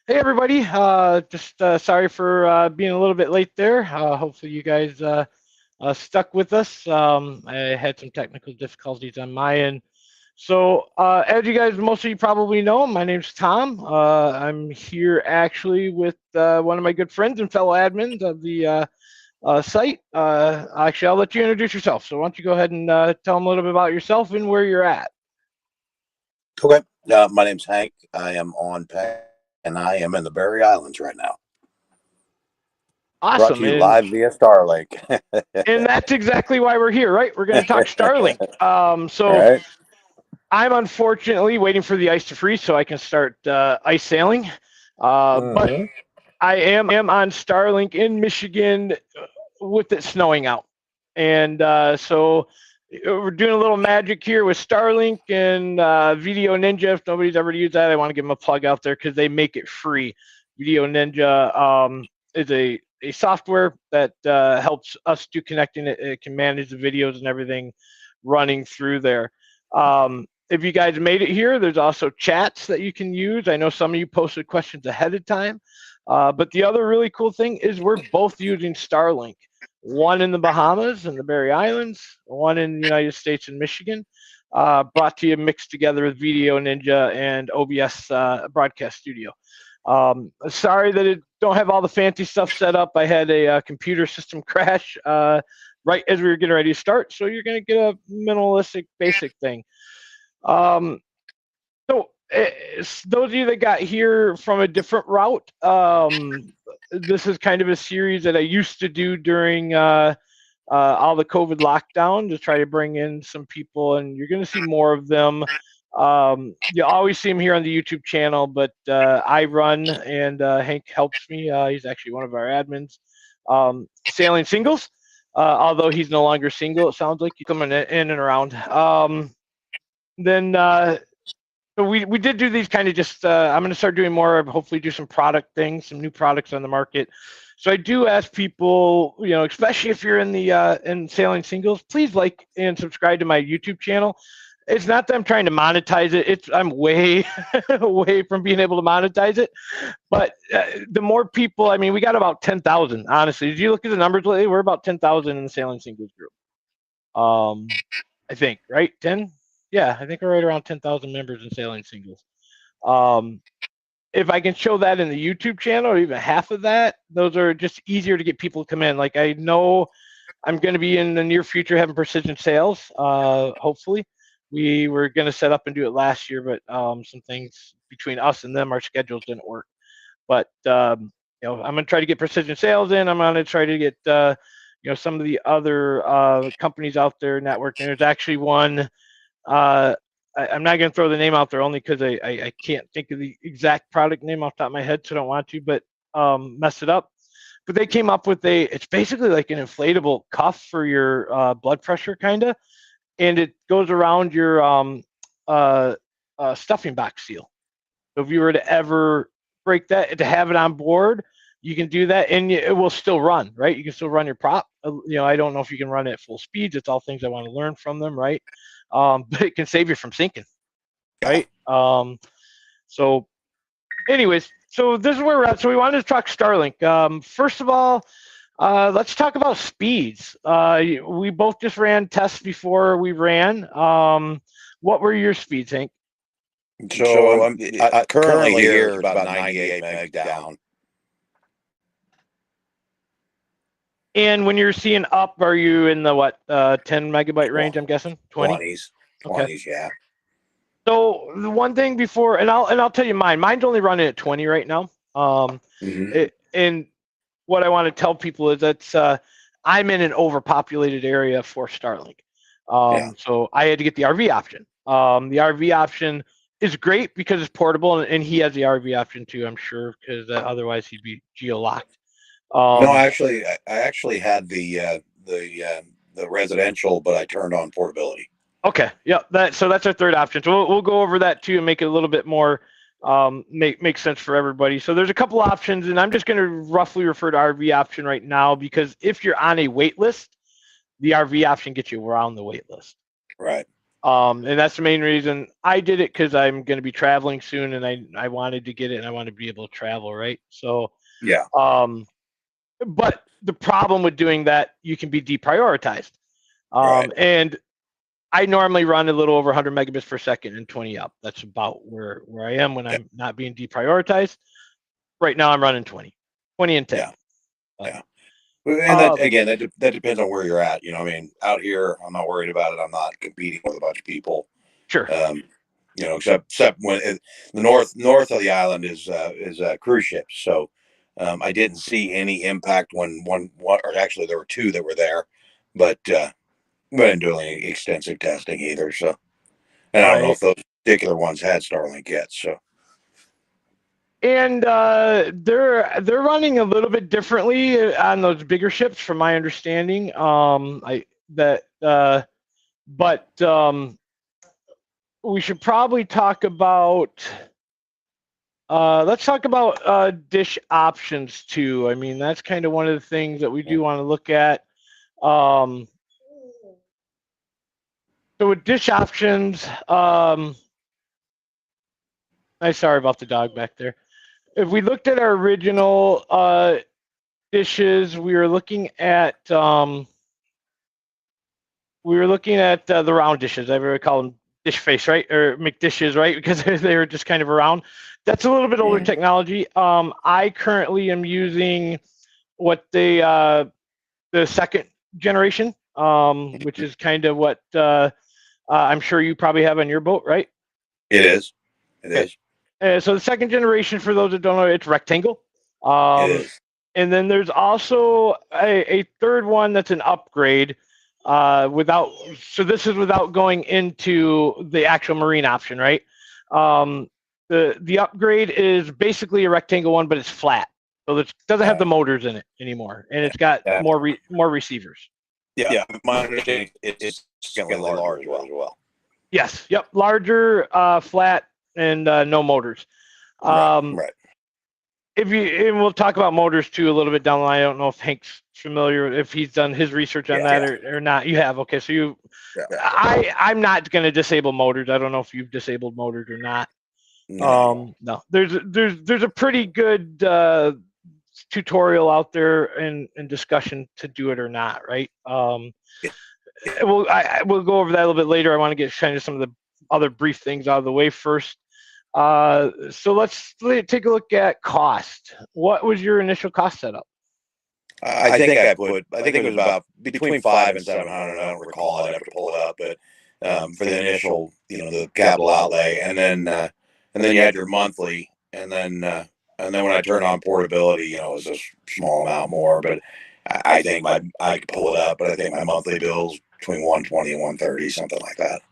Hey everybody, just sorry for being a little bit late there. Hopefully you guys stuck with us. I had some technical difficulties on my end. So as you guys, most of you probably know, my name's Tom. I'm here actually with one of my good friends and fellow admins of the site. Actually, I'll let you introduce yourself. So why don't you go ahead and tell them a little bit about yourself and where you're at. Okay. My name's Hank. I am on PEC and I am in the Berry Islands right now. Brought to Awesome. you live via Starlink. And that's exactly why we're here, right? We're going to talk Starlink. All So right. I'm unfortunately waiting for the ice to freeze so I can start ice sailing. But Mm-hmm. I am on Starlink in Michigan with it snowing out. And so we're doing a little magic here with Starlink and Video Ninja. If nobody's ever used that, I want to give them a plug out there because they make it free. Video Ninja is a software that helps us do connecting. It can manage the videos and everything running through there. If you guys made it here, there's also chats that you can use. I know some of you posted questions ahead of time. But the other really cool thing is we're both using Starlink, one in the Bahamas and the Berry Islands, one in the United States and Michigan, brought to you mixed together with Video Ninja and OBS Broadcast Studio. Sorry that it don't have all the fancy stuff set up. I had a computer system crash right as we were getting ready to start, so you're going to get a minimalistic, basic thing. Um, so, those of you that got here from a different route, this is kind of a series that I used to do during all the COVID lockdown to try to bring in some people, and you're going to see more of them. You always see him here on the YouTube channel, but I run and Hank helps me. He's actually one of our admins. Sailing singles, although he's no longer single, it sounds like he's coming in and around. Then so we did do these kind of just I'm going to start doing more of hopefully do some product things, some new products on the market. So I do ask people, especially if you're in the in sailing singles, please like and subscribe to my YouTube channel. It's not that I'm trying to monetize it. It's I'm way away from being able to monetize it. But the more people, I mean, we got about 10,000. Honestly, did you look at the numbers lately? We're about 10,000 in the sailing singles group. I think, right? 10? Yeah, I think we're right around 10,000 members in sailing singles. Um, if I can show that in the YouTube channel or even half of that, those are just easier to get people to come in. Like I know I'm going to be in the near future having precision sales. Hopefully, we were going to set up and do it last year, but some things between us and them, our schedules didn't work. But I'm going to try to get precision sales in. I'm going to try to get some of the other companies out there networking. There's actually one. Uh, I'm not going to throw the name out there only because I can't think of the exact product name off the top of my head, so I don't want to, but mess it up. But they came up with it's basically like an inflatable cuff for your blood pressure, kind of, and it goes around your uh, stuffing box seal. So if you were to ever break that, to have it on board, you can do that, and it will still run, right? You can still run your prop. I don't know if you can run it at full speeds. It's all things I want to learn from them, right? But it can save you from sinking, Yeah. right? So, anyways, so this is where we're at. So we wanted to talk Starlink. First of all, let's talk about speeds. We both just ran tests before we ran. What were your speeds, Hank? So currently here it's about 98 meg down. And when you're seeing up, are you in the 10 megabyte range? I'm guessing 20. 20s. Okay. 20s, yeah. So the one thing before, and I'll tell you mine. Mine's only running at 20 right now. Mm-hmm. And what I want to tell people is that I'm in an overpopulated area for Starlink. Yeah. So I had to get the RV option. The RV option is great because it's portable, and he has the RV option too, I'm sure, because otherwise he'd be geo locked. No, I actually had the residential, but I turned on portability. Okay, yeah, that's our third option. So we'll go over that too and make it a little bit more make sense for everybody. So there's a couple options, and I'm just going to roughly refer to RV option right now because if you're on a wait list, the RV option gets you around the wait list. Right. And that's the main reason I did it, because I'm going to be traveling soon, and I wanted to get it, and I want to be able to travel, right? So, Yeah. but the problem with doing that, you can be deprioritized. Right. And I normally run a little over 100 megabits per second and 20 up. That's about where I am when Yeah. I'm not being deprioritized. Right now, I'm running 20 and 10. Yeah. But, Yeah. And that again, that depends on where you're at. You know, I mean, out here, I'm not worried about it. I'm not competing with a bunch of people. sure. You know, except when the north of the island is cruise ships. So I didn't see any impact when one, or actually there were two that were there, but we didn't do any extensive testing either. So, and I don't know Right. if those particular ones had Starlink yet. So, And they're running a little bit differently on those bigger ships, from my understanding. But we should probably talk about. Let's talk about dish options too. I mean, that's kind of one of the things that we do want to look at. Um, so with dish options, I'm sorry about the dog back there. If we looked at our original dishes, we were looking at the round dishes. I would call them dish face, right, or McDishes, right, because they were just kind of around. That's a little bit older technology. I currently am using what the second generation, which is kind of what I'm sure you probably have on your boat, right? it is. It Okay. is. So the second generation, for those that don't know, it's rectangle. It is. And then there's also a third one that's an upgrade. So this is without going into the actual marine option, right? The upgrade is basically a rectangle one, but it's flat, so it doesn't have the motors in it anymore, and it's got Yeah. more receivers. Yeah. My understanding it's significantly larger as well. Yes. Yep. Larger, flat, and no motors. Right. And we'll talk about motors too a little bit down the line. I don't know if Hank's familiar, if he's done his research on that or not. You have, okay. So I'm not going to disable motors. I don't know if you've disabled motors or not. No. There's a pretty good tutorial out there and discussion to do it or not, right? We'll go over that a little bit later. I want to get kind of some of the other brief things out of the way first. So let's take a look at cost. What was your initial cost setup? I think it was about between 500 and 700. I don't recall. I'd have to pull it up, but for the initial, the capital outlay, and then you had your monthly, and then when I turned on portability, it was a small amount more. But I think I could pull it up, but I think my monthly bill's between 120 and 130, something like that.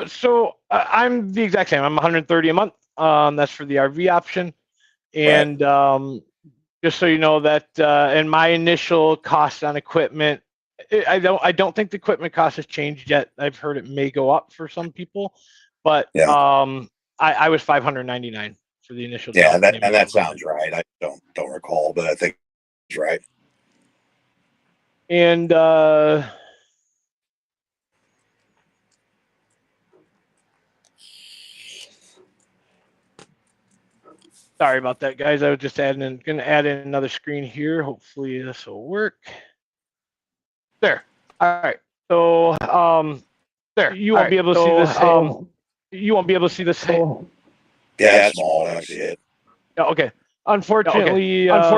So I'm the exact same. I'm 130 a month. That's for the RV option, and just so you know that, and my initial cost on equipment, I don't think the equipment cost has changed yet. I've heard it may go up for some people, but I was 599 for the initial. Yeah, that sounds right. I don't recall, but I think it's right. And sorry about that, guys. I was just going to add in another screen here. Hopefully this will work. There. All right. So there. You won't be able to see this. You won't be able to see this. Yeah, it's small. I see it. Okay. Unfortunately, I'm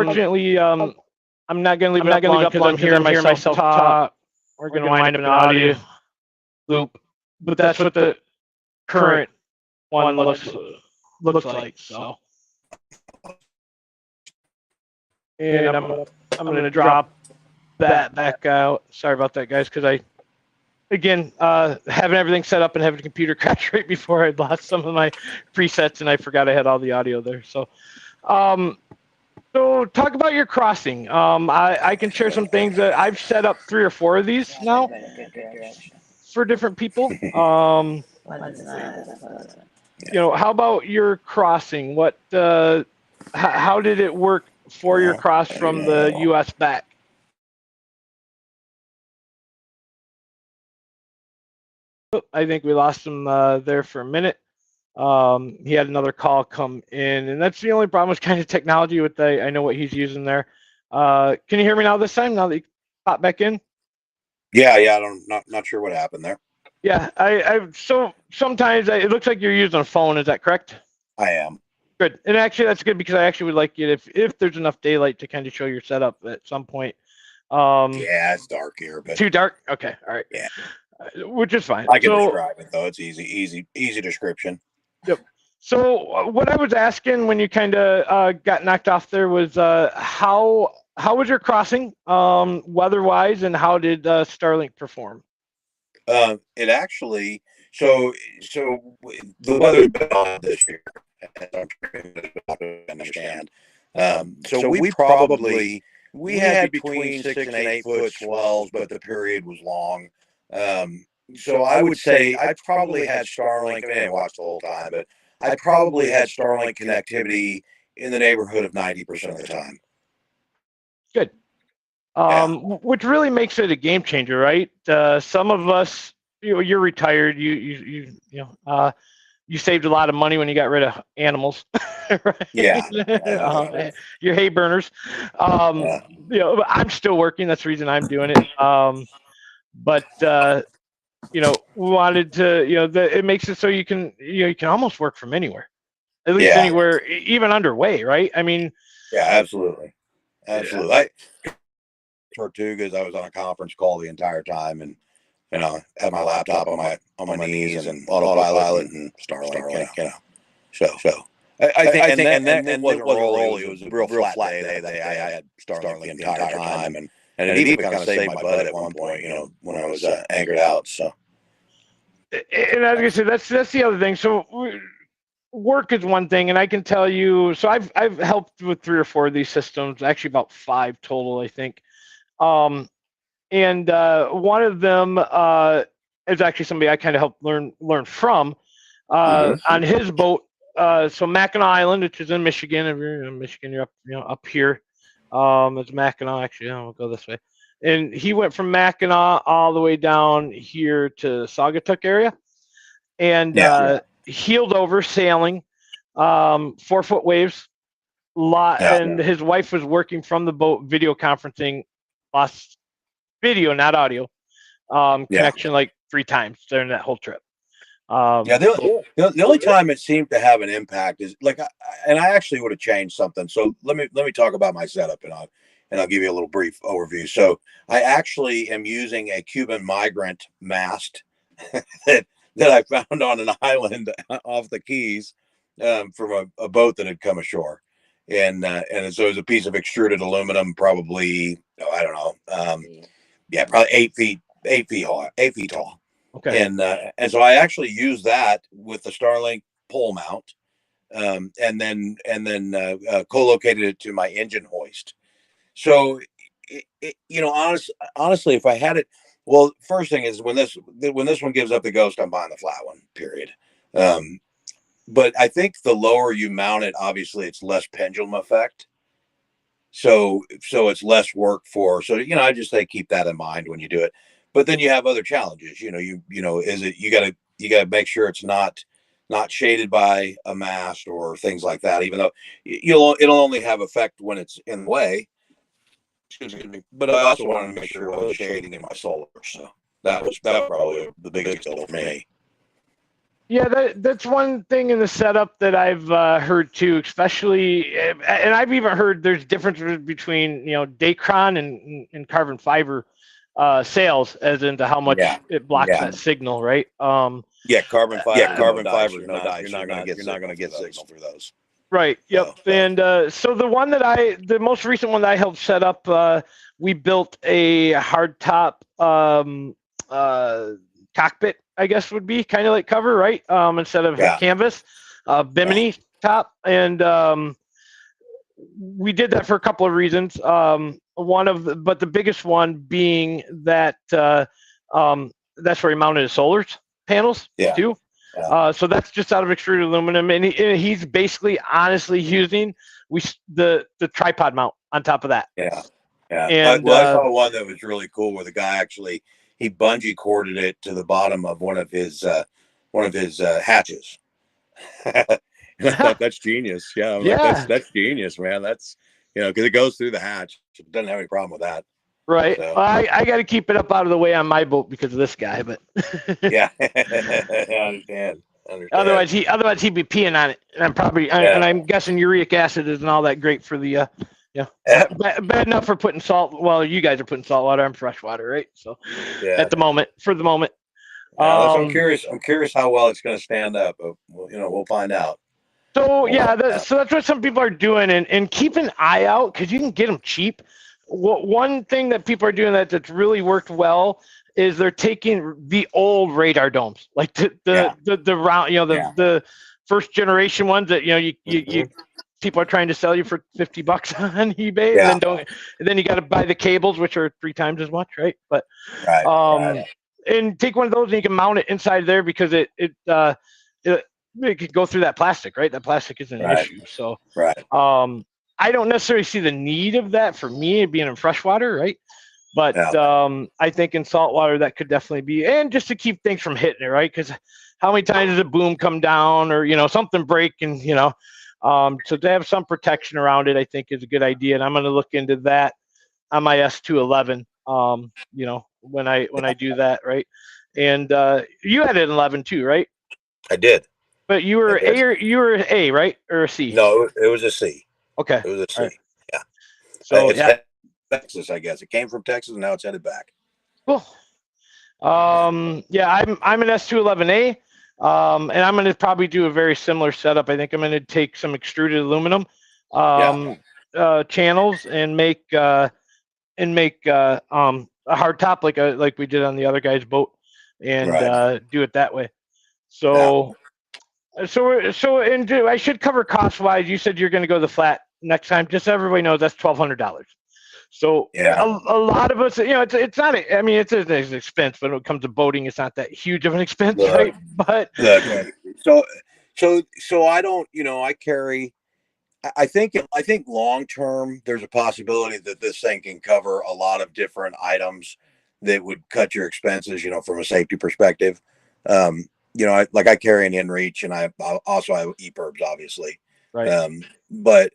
not going to leave it up because I'm hearing myself talk. We're going to wind up an audio loop, but that's what the current one looks like. So, and I'm going to drop that back out. Sorry about that, guys, because again, having everything set up and having the computer crash right before I lost some of my presets, and I forgot I had all the audio there. So, so talk about your crossing. I can share some things that I've set up 3 or 4 of these now for different people. How about your crossing? What, how did it work for your cross from the U.S. back? I think we lost him there for a minute. He had another call come in, and that's the only problem with kind of technology with I know what he's using there. Can you hear me now this time, now that you pop back in? Yeah, I don't not sure what happened there. Yeah, so sometimes it looks like you're using a phone. Is that correct? I am. Good. And actually, that's good because I actually would like you if there's enough daylight to kind of show your setup at some point. Yeah, it's dark here, but Too dark. Okay, all right. yeah, Which is fine. I can So, describe it though. It's easy description. yep. So what I was asking when you kind of got knocked off there was how was your crossing weather-wise, and how did Starlink perform? It actually the weather's been on this year, as I'm sure you understand. So we had between 6 and 8 foot swells, but the period was long. So I would say I probably had Starlink. I mean, I didn't watch the whole time, but I probably had Starlink connectivity in the neighborhood of 90% of the time. Good. Yeah. Which really makes it a game changer, right? Some of us, you're retired. You saved a lot of money when you got rid of animals, right? Yeah. Your hay burners. Yeah. I'm still working. That's the reason I'm doing it. But we wanted to, it makes it so you can almost work from anywhere, at least Yeah. anywhere, even underway, right? I mean, Yeah, absolutely. I Tortugas. I was on a conference call the entire time, and had my laptop on my knees and autopilot and Starlink. So I think, and that wasn't rolly. It was a real flat day. That day I had Starlink the entire time, and it even kind of saved my butt at one point. When I was anchored out. So. And as I said, that's the other thing. So work is one thing, and I can tell you. So I've helped with 3 or 4 of these systems, actually about 5 total, I think. And one of them is actually somebody I kind of helped learn from on his boat. So Mackinac Island, which is in Michigan. If you're in Michigan, you're up here. It's Mackinac. Actually, I'll go this way. And he went from Mackinac all the way down here to Saugatuck area, and heeled over sailing, 4-foot waves. And his wife was working from the boat, video conferencing, lost video, not audio, connection like 3 times during that whole trip. The only time it seemed to have an impact is and I actually would have changed something. So let me talk about my setup, and I'll give you a little brief overview. So I actually am using a Cuban migrant mast that I found on an island off the Keys from a boat that had come ashore, and so it was a piece of extruded aluminum, probably I don't know, probably 8 feet tall. Okay. And so I actually use that with the Starlink pole mount, and then co-located it to my engine hoist. So, honestly, if I had it, well, first thing is when this one gives up the ghost, I'm buying the flat one. Period. But I think the lower you mount it, obviously, it's less pendulum effect. So it's less work for. So I just say keep that in mind when you do it. But then you have other challenges. Is it you gotta make sure it's not shaded by a mast or things like that. Even though it'll only have effect when it's in the way. Excuse me. But I also wanted to make sure it was shading in my solar. So that was probably the biggest deal for me. Yeah, that's one thing in the setup that I've heard too, especially, and I've even heard there's differences between Dacron and carbon fiber sails, as into how much it blocks that signal, right? Carbon fiber. No doubt, you're not going to get signal through those. Right. Yep. And so the most recent one that I helped set up, we built a hardtop cockpit, I guess would be kind of like cover, right? Instead of canvas, bimini top. And we did that for a couple of reasons. But the biggest one being that that's where he mounted his solar panels too. So that's just out of extruded aluminum, and he's basically honestly using the tripod mount on top of that. I saw one that was really cool where the guy actually he bungee corded it to the bottom of one of his hatches. And I thought that's genius. Yeah, I'm like, Yeah, that's genius, man. That's because it goes through the hatch. It doesn't have any problem with that. right. So Well, I got to keep it up out of the way on my boat because of this guy, but yeah, I understand. I understand. otherwise he'd be peeing on it, and Yeah. I'm guessing uric acid isn't all that great for the bad enough for putting salt. Well, you guys are putting salt water. I'm fresh water, right? So Yeah. at the moment, for the moment. Now, I'm curious. I'm curious how well it's going to stand up. But, we'll find out. So yeah, so that's what some people are doing, and keep an eye out because you can get them cheap. One thing that people are doing that's really worked well is they're taking the old radar domes, like the round, the first generation ones that you people are trying to sell you for $50 on eBay, Yeah. and then you got to buy the cables, which are 3 times as much, right? But right. And take one of those and you can mount it inside there because it could go through that plastic, right? That plastic isn't an issue. So Right. I don't necessarily see the need of that for me being in freshwater, right? But I think in saltwater that could definitely be, and just to keep things from hitting it, right? Because how many times does a boom come down or something break, and so to have some protection around it, I think is a good idea, and I'm going to look into that on my S211. When I do that, right? And you had an 11 too, right? I did. But you were A, right, or a C? No, it was a C. Okay, it was a C. Right. Yeah. So it's Texas, I guess. It came from Texas, and now it's headed back. Cool. Yeah, I'm an S211A, and I'm going to probably do a very similar setup. I think I'm going to take some extruded aluminum channels and make a hard top like we did on the other guy's boat, and do it that way. So, and I should cover cost wise. You said you're going to go the flat next time. Just so everybody knows that's $1,200. So a lot of us, it's not. I mean, it's an expense, but when it comes to boating, it's not that huge of an expense, right? But so I don't. I carry. I think long term, there's a possibility that this thing can cover a lot of different items that would cut your expenses. From a safety perspective. I carry an inReach, and I also have EPIRBs, obviously. Right. But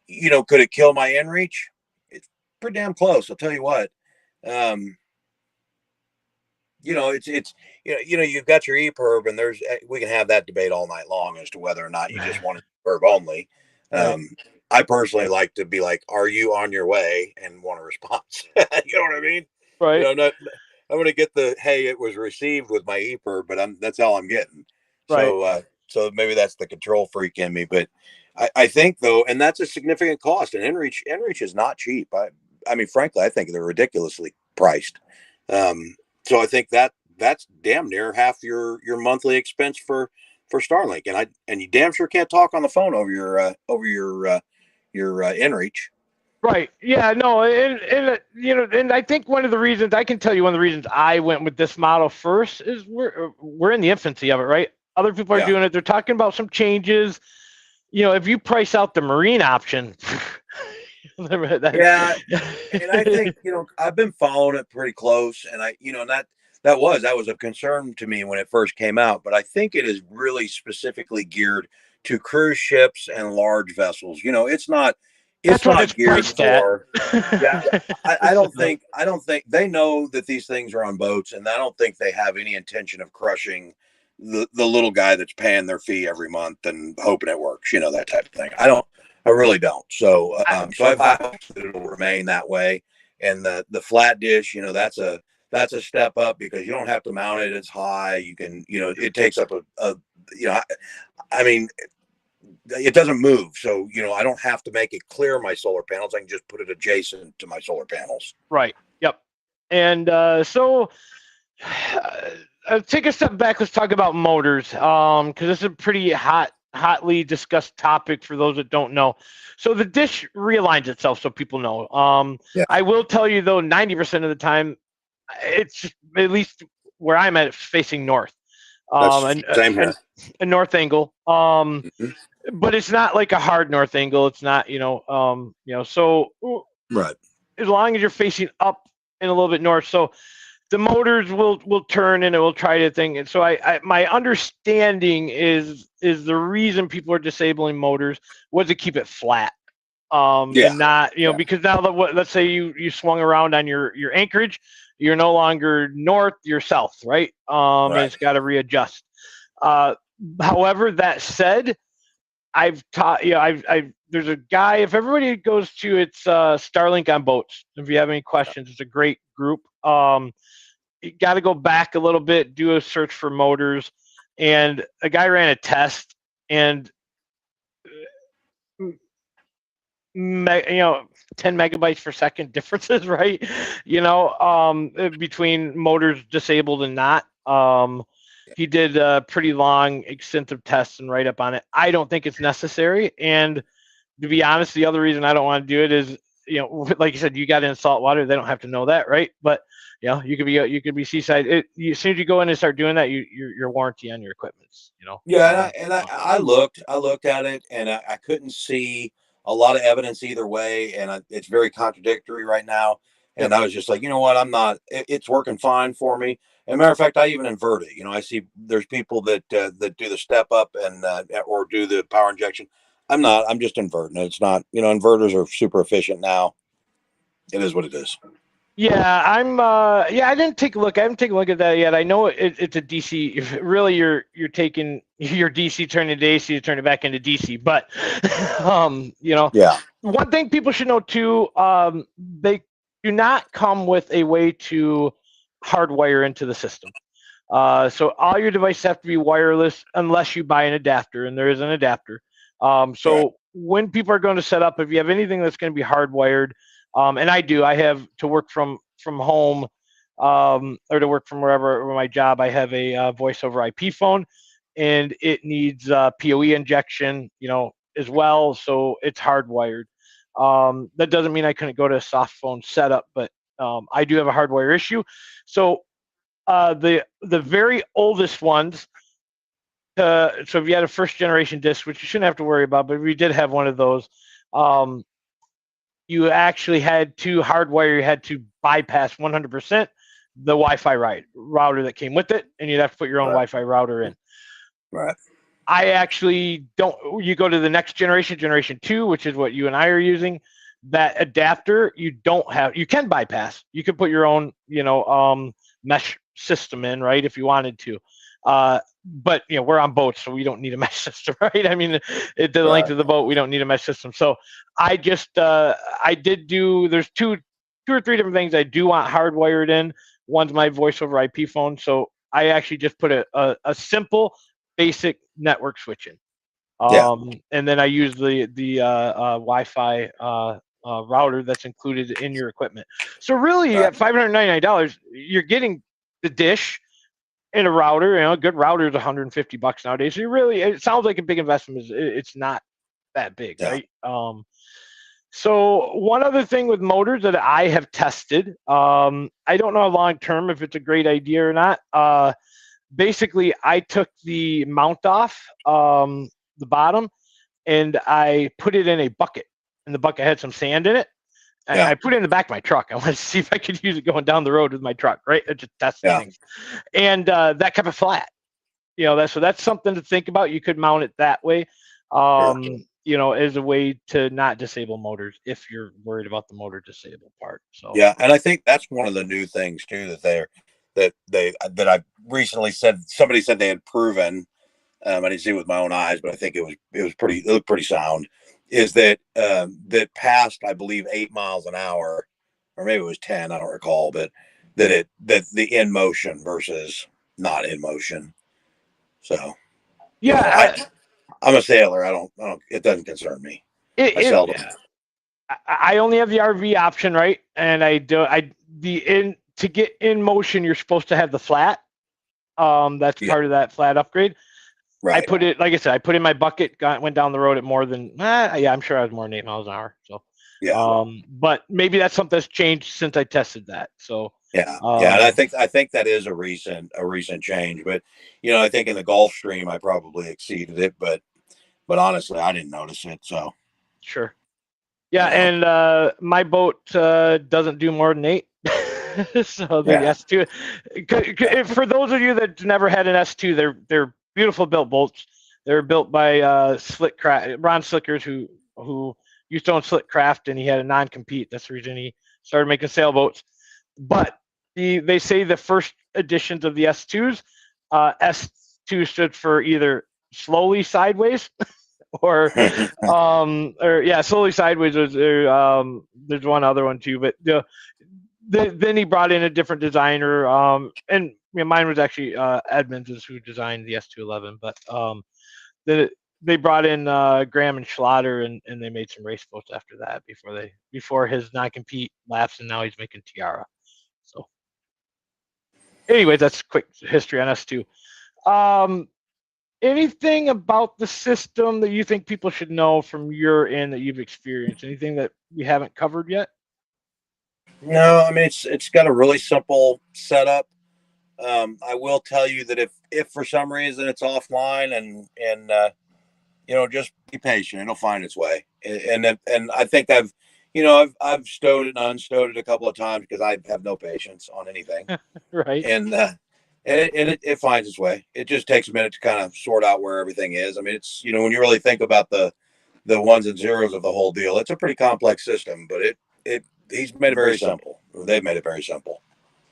could it kill my inReach? It's pretty damn close. I'll tell you what. It's you've got your EPIRB, and we can have that debate all night long as to whether or not you just want EPIRB only. Right. I personally like to be like, are you on your way, and want a response? You know what I mean? Right. I'm going to get the, hey, it was received with my EPIRB, but that's all I'm getting. Right. So maybe that's the control freak in me, but I think though, and that's a significant cost. And inReach is not cheap. I mean, frankly, I think they're ridiculously priced. So I think that's damn near half your monthly expense for Starlink, and you damn sure can't talk on the phone over your inReach. Right. Yeah. No. And I think one of the reasons I can tell you one of the reasons I went with this model first is we're in the infancy of it, right? Other people are doing it. They're talking about some changes. If you price out the marine option. And I think I've been following it pretty close, and that was a concern to me when it first came out, but I think it is really specifically geared to cruise ships and large vessels. It's not geared for. I don't think they know that these things are on boats, and I don't think they have any intention of crushing the little guy that's paying their fee every month and hoping it works. That type of thing. I really don't. So I hope that it'll remain that way. And the flat dish, that's a step up because you don't have to mount it as high. You can, it takes up I mean, it doesn't move. So, I don't have to make it clear my solar panels. I can just put it adjacent to my solar panels. Right. Yep. And take a step back. Let's talk about motors. Because this is a pretty hotly discussed topic for those that don't know. So the dish realigns itself so people know. I will tell you though, 90% of the time, it's at least where I'm at, it's facing north. Same here. A north angle. But it's not like a hard north angle. It's not, so right. As long as you're facing up and a little bit north. So the motors will turn and it will try to think. And so my understanding is the reason people are disabling motors was to keep it flat. Yeah. And not, Yeah. because now that let's say you swung around on your anchorage, you're no longer north, you're south, right? And Right. it's got to readjust. However, that said, I've taught, I've there's a guy. If everybody goes to it's Starlink on boats. If you have any questions, it's a great group. You got to go back a little bit, do a search for motors, and a guy ran a test, and 10 megabytes per second differences, right? Between motors disabled and not. He did a pretty long, extensive tests and write up on it. I don't think it's necessary, and to be honest, the other reason I don't want to do it is, like you said, you got in salt water. They don't have to know that, right? But you could be seaside. As soon as you go in and start doing that, your warranty on your equipment's, Yeah, I looked at it, and I couldn't see a lot of evidence either way, and it's very contradictory right now. And Yep. I was just like, you know what, I'm not. It's working fine for me. As a matter of fact, I even invert it. I see there's people that do the step up and or do the power injection. I'm not. I'm just inverting it. It's not. Inverters are super efficient now. It is what it is. Yeah, I didn't take a look. I haven't taken a look at that yet. I know it's a DC. If really you're taking your DC, turning it to AC to turn it back into DC. But Yeah. one thing people should know too, they do not come with a way to hardwire into the system. So all your devices have to be wireless unless you buy an adapter, and there is an adapter. So Right. when people are going to set up, if you have anything that's going to be hardwired, and I have to work from home, or to work from wherever my job. I have a voice over IP phone, and it needs PoE injection, as well. So it's hardwired. That doesn't mean I couldn't go to a soft phone setup, but I do have a hardwire issue. So the very oldest ones. So if you had a first generation disc, which you shouldn't have to worry about, but if you did have one of those, um, you actually had to hardwire. You had to bypass 100% the Wi-Fi router that came with it, and you'd have to put your own Right. Wi-Fi router in. Right. I actually don't. You go to the next generation, generation 2, which is what you and I are using. That adapter, you don't have. You can bypass. You can put your own, mesh system in, right, if you wanted to. But we're on boats, so we don't need a mesh system, right? I mean, the length Right. of the boat, we don't need a mesh system. So I just I did do. There's two or three different things I do want hardwired in. One's my voice over IP phone, so I actually just put a simple, basic network switching. Yeah. And then I use the Wi-Fi router that's included in your equipment. So really, Right. at $599, you're getting the dish and a router. A good router is $150 nowadays. So it sounds like a big investment. It's not that big, Yeah. right? So one other thing with motors that I have tested, I don't know long term if it's a great idea or not. Basically, I took the mount off, the bottom, and I put it in a bucket, and the bucket had some sand in it. Yeah. I put it in the back of my truck. I wanted to see if I could use it going down the road with my truck, right? Just testing Yeah. things, and that kept it flat. That's something to think about. You could mount it that way, Sure. as a way to not disable motors if you're worried about the motor disabled part. So Yeah, and I think that's one of the new things too that I recently said somebody said they had proven. I didn't see it with my own eyes, but I think it looked pretty sound. Is that that past I believe 8 miles an hour, or maybe it was 10, I don't recall, but that the in motion versus not in motion. So yeah, I'm a sailor. I don't. It doesn't concern me. I it, seldom. I only have the RV option, right? And I do the in to get in motion, you're supposed to have the flat. That's Yeah. part of that flat upgrade. I Right. put it, like I said, I put in my bucket, went down the road at more than, yeah, I'm sure I was more than 8 miles an hour. So, Yeah. but maybe that's something that's changed since I tested that. So, Yeah, yeah, and I think that is a recent change, but I think in the Gulf Stream I probably exceeded it, but honestly I didn't notice it. So sure. you Yeah, know, and my boat doesn't do more than 8. So the S2, for those of you that never had an S2, they're beautiful built boats. They're built by Ron Slickers, who used to own Slick Craft, and he had a non-compete. That's the reason he started making sailboats. But they say the first editions of the S2s, S2 stood for either slowly sideways or slowly sideways. There's one other one too, but then he brought in a different designer, and mine was actually Edmonds is who designed the S211, but they brought in Graham and Schlatter, and they made some race boats after that before his non-compete lapsed, and now he's making Tiara. So, anyways, that's quick history on S2. Anything about the system that you think people should know from your end that you've experienced? Anything that we haven't covered yet? No, I mean it's got a really simple setup. I will tell you that if for some reason it's offline and just be patient, it'll find its way. And I think I've stowed it and unstowed it a couple of times because I have no patience on anything. Right. And it finds its way. It just takes a minute to kind of sort out where everything is. I mean, it's when you really think about the ones and zeros of the whole deal, it's a pretty complex system, but he's made it very simple. They've made it very simple.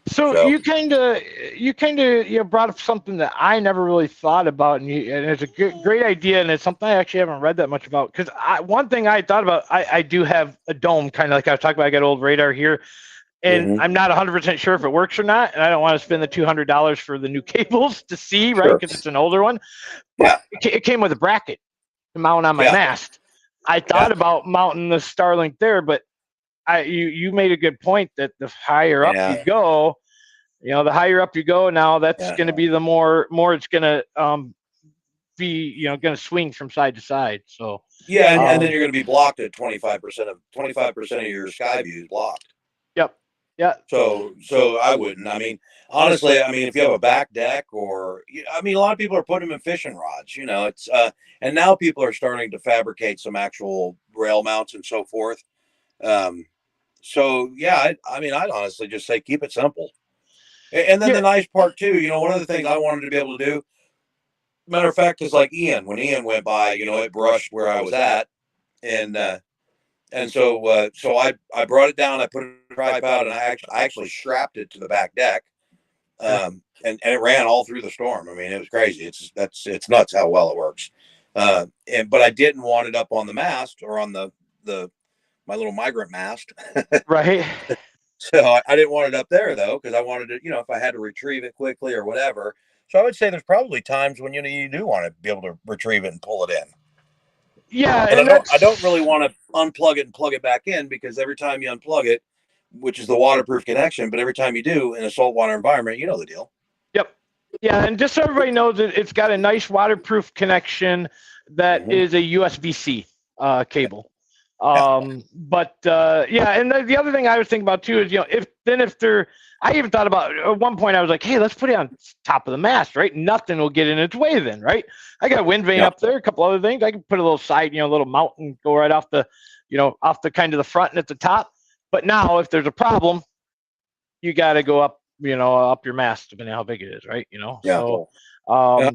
So you kind of brought up something that I never really thought about, and it's a great idea, and it's something I actually haven't read that much about. Because one thing I thought about, I do have a dome, kind of like I was talking about. I got old radar here, and I'm not 100% sure if it works or not, and I don't want to spend the $200 for the new cables to see, right? Because it's an older one. But it came with a bracket to mount on my mast. I thought about mounting the Starlink there, but you made a good point that the higher up you go, the higher up you go, now that's going to be the more it's going to be, going to swing from side to side. So and then you're going to be blocked at 25% of your sky view is blocked. Yep. Yeah. So I wouldn't. I mean, honestly, if you have a back deck a lot of people are putting them in fishing rods. It's and now people are starting to fabricate some actual rail mounts and so forth. So yeah, I'd honestly just say keep it simple. And then the nice part too, one of the things I wanted to be able to do, matter of fact, is like when Ian went by, it brushed where I was at, and so I brought it down, I put it in a tripod, and I actually strapped it to the back deck, and it ran all through the storm. I mean, it was crazy. It's nuts how well it works. But I didn't want it up on the mast or on my little migrant mast. Right. So I didn't want it up there though, because I wanted to, if I had to retrieve it quickly or whatever. So I would say there's probably times when you do want to be able to retrieve it and pull it in. Yeah, and I don't really want to unplug it and plug it back in, because every time you unplug it, which is the waterproof connection, but every time you do in a saltwater environment, you know the deal. Yep. Yeah, and just so everybody knows, it's got a nice waterproof connection that is a USB-C cable. And the other thing I was thinking about too is, I even thought about at one point, I was like, hey, let's put it on top of the mast, right? Nothing will get in its way then, right? I got a wind vane up there, a couple other things. I can put a little side, little mount and go right off the, off the kind of the front and at the top. But now if there's a problem, you got to go up, up your mast, depending on how big it is, right? So I'll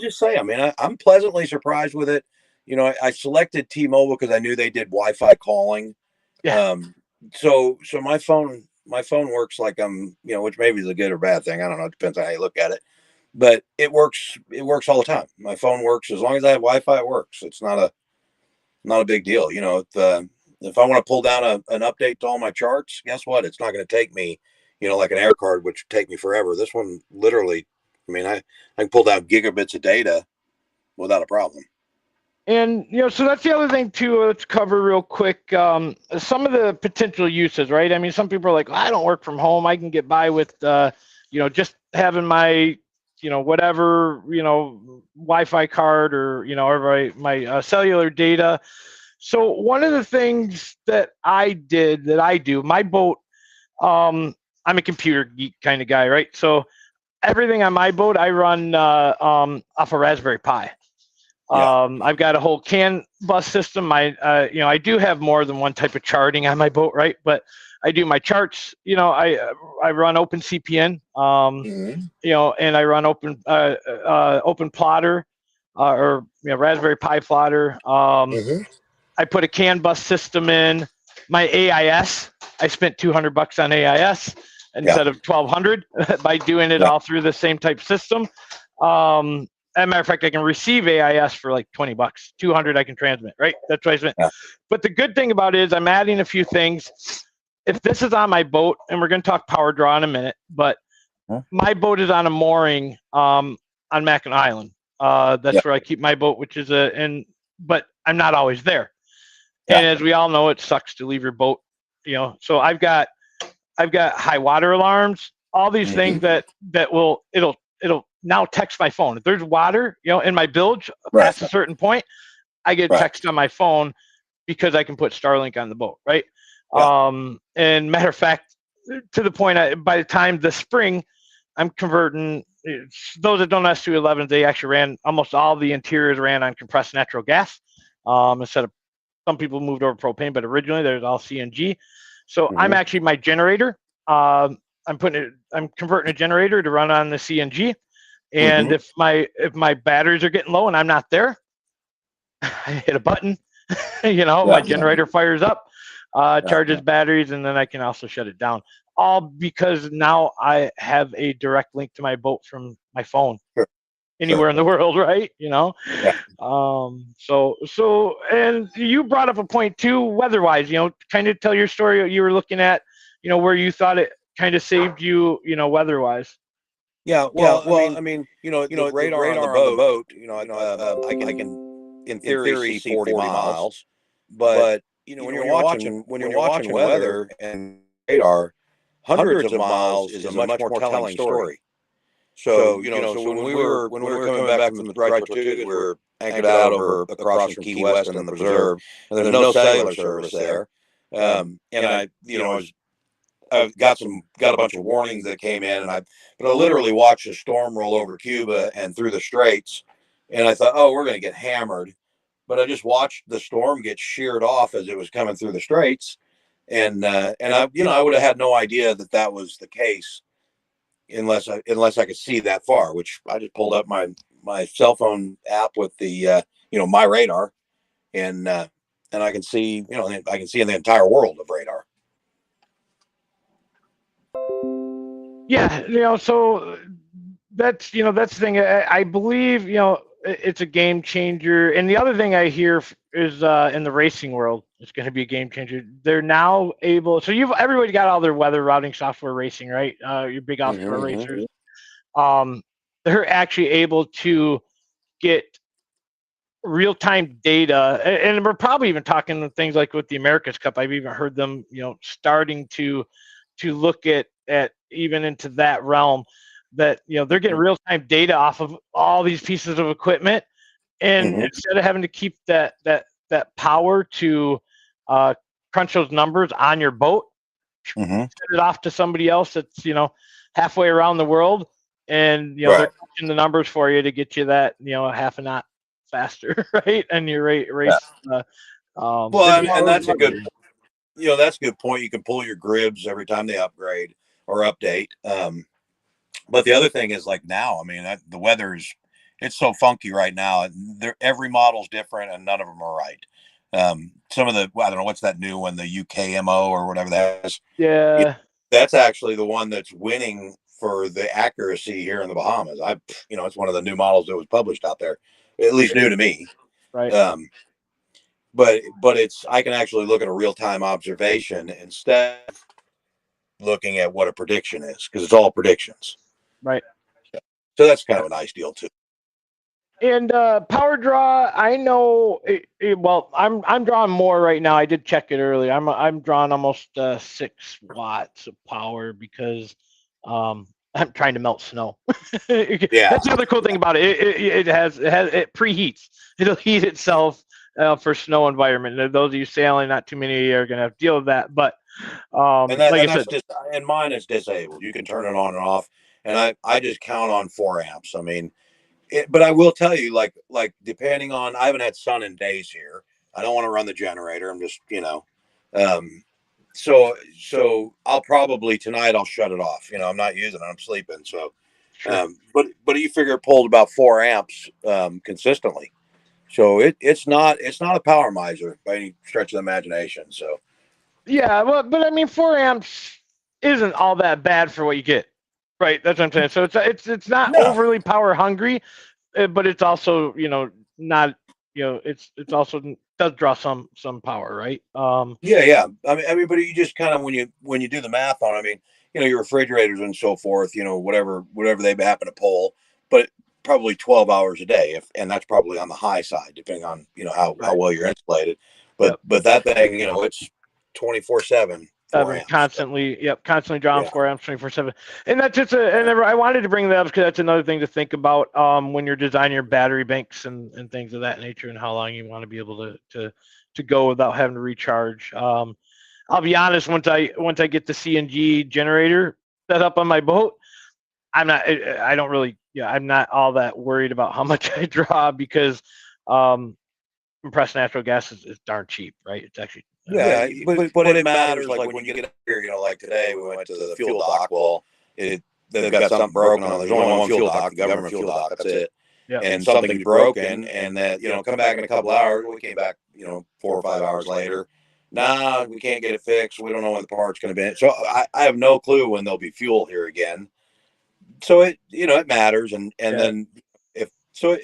just say, I'm pleasantly surprised with it. I selected T-Mobile because I knew they did Wi-Fi calling. Yeah. So my phone works like which maybe is a good or bad thing. I don't know. It depends on how you look at it. But it works. It works all the time. My phone works as long as I have Wi-Fi. It works. It's not a big deal. If I want to pull down an update to all my charts, guess what? It's not going to take me, like an air card, which would take me forever. This one literally, I can pull down gigabits of data without a problem. And, so that's the other thing too, let's cover real quick. Some of the potential uses, right? Some people are like, I don't work from home. I can get by with, just having my, whatever, Wi-Fi card or, or my cellular data. So one of the things that I do, my boat, I'm a computer geek kind of guy, right? So everything on my boat, I run off a Raspberry Pi. I've got a whole CAN bus system. I do have more than one type of charting on my boat, right? But I do my charts. I run OpenCPN. And I run Open Plotter, or Raspberry Pi Plotter. I put a CAN bus system in my AIS. I spent $200 on AIS instead of 1,200 by doing it all through the same type system. As a matter of fact, I can receive AIS for like $20, 200 I can transmit, right? That's what I spent. But the good thing about it is I'm adding a few things. If this is on my boat, and we're going to talk power draw in a minute, but my boat is on a mooring on Mackinac Island. That's where I keep my boat, which is but I'm not always there. And as we all know, it sucks to leave your boat, So I've got high water alarms, all these things that it'll now text my phone. If there's water, in my bilge past a certain point, I get text on my phone because I can put Starlink on the boat, right? And matter of fact, to the point, by the time the spring, I'm converting. Those that don't have 211s, they actually ran almost all the interiors ran on compressed natural gas instead of. Some people moved over propane, but originally there's all CNG. So I'm actually my generator. I'm converting a generator to run on the CNG. And if my batteries are getting low and I'm not there, I hit a button. My generator fires up, charges batteries, and then I can also shut it down. All because now I have a direct link to my boat from my phone. Anywhere in the world, right? So and you brought up a point too, weather-wise, kind of tell your story. You were looking at, where you thought it kind of saved you, weather-wise. Well, I mean, the radar on the boat, I can, in theory, see 40 miles, but when you're watching weather and radar, hundreds of miles is a much more telling story. So, so when we were coming back from the Right Tortugas, we were anchored out over across from Key West and the Preserve, and there's no cellular service there. And I've got a bunch of warnings that came in, but I literally watched a storm roll over Cuba and through the Straits, and I thought, oh, we're going to get hammered. But I just watched the storm get sheared off as it was coming through the Straits, and I would have had no idea that was the case unless I could see that far, which I just pulled up my cell phone app with the my radar, and I can see I can see in the entire world of radar. Yeah, so that's the thing. I believe it's a game changer. And the other thing I hear is in the racing world, it's going to be a game changer. They're now able. So everybody got all their weather routing software racing, right? Your big offshore racers. They're actually able to get real-time data, and we're probably even talking things like with the America's Cup. I've even heard them, starting to look at even into that realm, that they're getting real-time data off of all these pieces of equipment, and instead of having to keep that power to crunch those numbers on your boat, send it off to somebody else that's halfway around the world, and they're crunching the numbers for you to get you that half a knot faster, right? And your race. And that's a good. That's a good point. You can pull your grids every time they upgrade or update. But the other thing is, like, now, I mean, the weather's it's so funky right now. Every model's different, and none of them are right. Some of I don't know what's that new one, the UKMO or whatever that is. Yeah, that's actually the one that's winning for the accuracy here in the Bahamas. It's one of the new models that was published out there, at least new to me. Right. But I can actually look at a real-time observation instead of looking at what a prediction is, because it's all predictions. Right. So that's kind of a nice deal too. And power draw, I know. Well, I'm drawing more right now. I did check it earlier. I'm drawing almost 6 watts of power because I'm trying to melt snow. That's the other cool thing about it. It preheats. It'll heat itself for snow environment. And those of you sailing, not too many of you are going to have to deal with that. But and mine is disabled. You can turn it on and off, and I just count on 4 amps. I mean, But I will tell you, like depending on, I haven't had sun in days here. I don't want to run the generator. I'm just, um, so I'll probably tonight I'll shut it off. I'm not using it. I'm sleeping. So, Sure. but you figure it pulled about 4 amps consistently. So it's not a power miser by any stretch of the imagination. So Yeah, well, but I mean, 4 amps isn't all that bad for what you get, right? That's what I'm saying. So it's not no, overly power hungry, but it's also not it's also does draw some power, right? yeah. I mean, but you just kind of when you do the math on, it, I mean, your refrigerators and so forth, whatever they happen to pull, but probably 12 hours a day, and that's probably on the high side, depending on how Right. well you're insulated. But Yep. but that thing, it's 24/7, I've 4 been amps. So, constantly drawing yeah, 4 amps 24/7, and that's just and I wanted to bring that up because that's another thing to think about when you're designing your battery banks and things of that nature, and how long you want to be able to go without having to recharge. I'll be honest, once I get the CNG generator set up on my boat, I don't really, I'm not all that worried about how much I draw because um, compressed natural gas is darn cheap, right? It's actually yeah. But it matters. Like when you get up here, like today, we went to the fuel dock. Well, it they've got something broken on. There's only one fuel dock, the government fuel dock. That's it. yeah, And something's broken, and that come back in a couple hours. We came back, 4 or 5 hours later. Nah, we can't get it fixed. We don't know when the part's going to be. So I have no clue when there'll be fuel here again. So it matters, and yeah, then if so,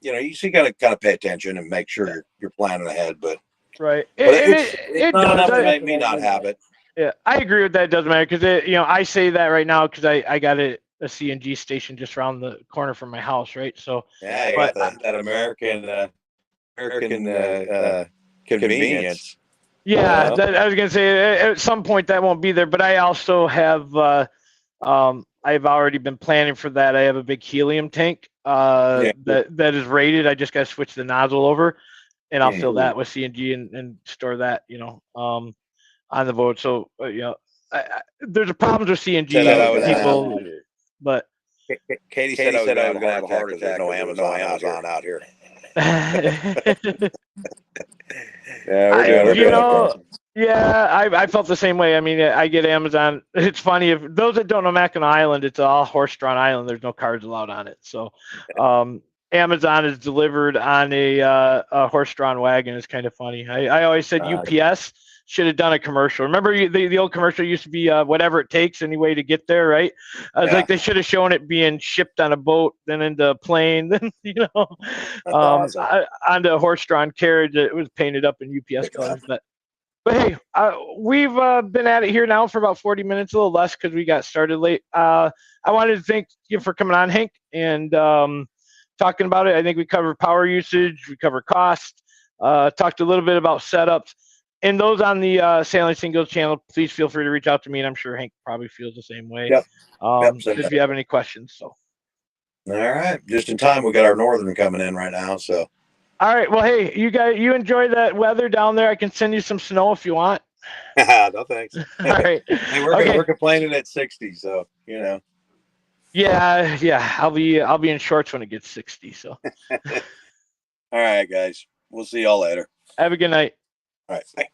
you see, got to kind of pay attention and make sure you're planning ahead. But right. but And it's it not does. enough to make me not have it. Yeah, I agree with that. It doesn't matter because I say that right now because I got a CNG station just around the corner from my house, right? So, Yeah, you but got that American convenience. yeah, I was gonna say at some point that won't be there. But I also have I've already been planning for that. I have a big helium tank Yeah. that is rated. I just got to switch the nozzle over, and I'll fill Mm. that with CNG and store that, on the boat. So there's a problems with Said I CNG was gonna have. people, but Katie said I was gonna have a heart attack because there's no Amazon out here. Yeah, we're doing you okay. know, yeah, I felt the same way. I mean, I get Amazon. It's funny if those that don't know Mackinac Island, it's all horse-drawn island. There's no cars allowed on it. So, Amazon is delivered on a horse-drawn wagon. It's kind of funny. I always said UPS should have done a commercial. Remember the old commercial used to be whatever it takes anyway to get there, right? I was like, they should have shown it being shipped on a boat, then into a plane, then That's awesome. onto a horse-drawn carriage that was painted up in UPS colors. But hey, we've been at it here now for about 40 minutes, a little less because we got started late. I wanted to thank you for coming on, Hank, and talking about it. I think we covered power usage, we covered cost, talked a little bit about setups. And those on the Sailing Singles channel, please feel free to reach out to me, and I'm sure Hank probably feels the same way. Yep. Yep. If you have any questions. So. All right. Just in time, we got our northern coming in right now. So. All right. Well, hey, you enjoy that weather down there. I can send you some snow if you want. No thanks. All right. Hey, we're complaining at 60, so Yeah. I'll be in shorts when it gets 60. So. All right, guys. We'll see y'all later. Have a good night. All right. Bye.